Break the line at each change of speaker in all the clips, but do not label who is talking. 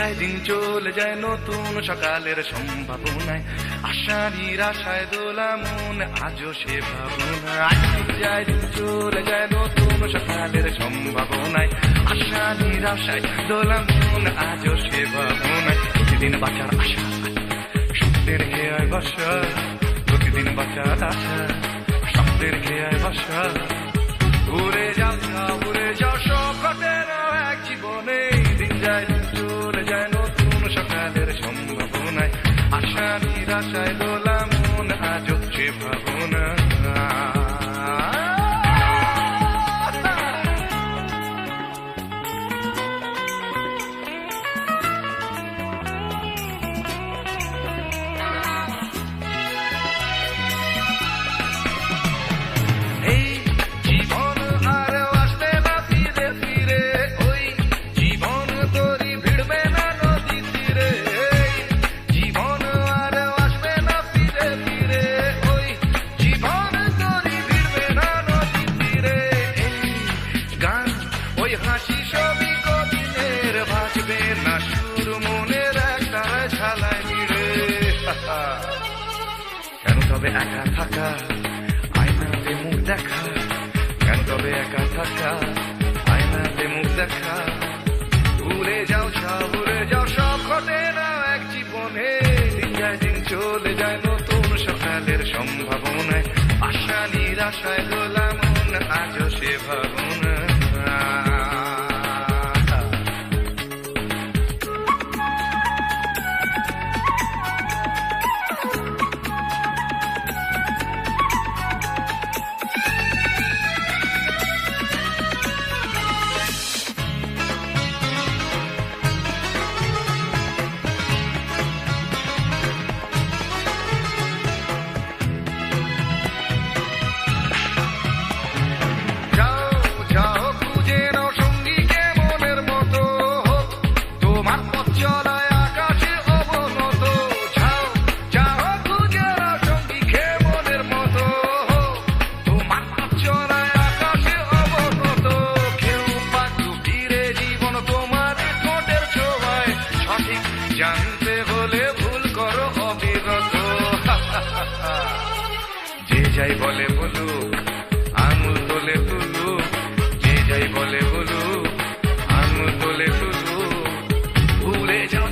যায় দিন চলে যায় নতুন সকালের সম্ভাবনায়, আশা নিরাশায় দোলা মন আজও সে ভাবনায়। দিন যায় দিন চলে যায় নতুন সকালের সম্ভাবনায়, আশা নিরাশায় দোলা মন আজও সে ভাবনায়। প্রতিদিন বাঁচার আশা স্বপ্নের খেয়ায় বাসা, প্রতিদিন বাঁচার আশা স্বপ্নের খেয়ায় বাসা। উড়ে যাও উড়ে যাও সব ঘটে না এক জীবনে, দিন যায় দিন চলে যায় নতুন সকালের সম্ভাবনায়, আশা নিরাশায় দোলা মন আজও সে ভাবনা। হাসি ছবি কদিনের ভাসবে না সুর মনের একটা ঝালাই মিলে। কেন তবে একা থাকা আয়নাতে মুখ দেখা, কেন তবে একা থাকা আয়নাতে মুখ দেখা। ভুলে যাও সব ঘটে না এক জীবনে, দিন যায় দিন চলে যায় নতুন সকালের সম্ভাবনায়, আশা নিরাশায় দোলা মন আজও সে ভাবনা। জানতে হলে ভুল করো অবিরত, যে যাই বলে বলুক আঙুল তোলে তুলুক, যে যাই বলে বলুক আঙুল তোলে তুলুক। ভুলে যাও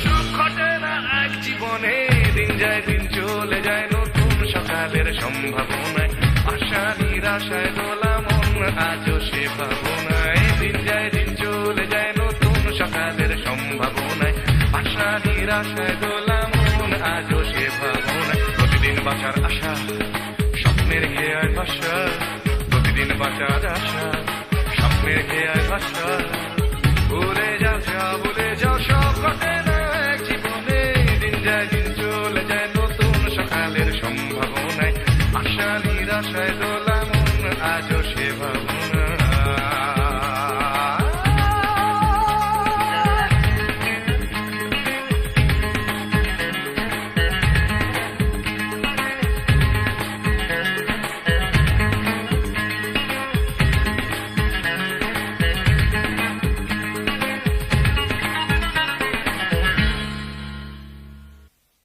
সব ঘটে না এক জীবনে, দিন যায় দিন চলে যায় নতুন সকালের সম্ভাবনায়, আশা নিরাশায় দোলা মন আজও সে ভাবনায়। দিন যায় দিন চলে যায় নতুন সকালের সম্ভাবনায়, আশা নিরাশায় দোলা মন আজও সে ভাবনায়। প্রতিদিন বাঁচার আশা স্বপ্নের খেয়ায় ভাষা, প্রতিদিন বাঁচার আশা স্বপ্নের খেয়ায় ভাষা। ভুলে যাও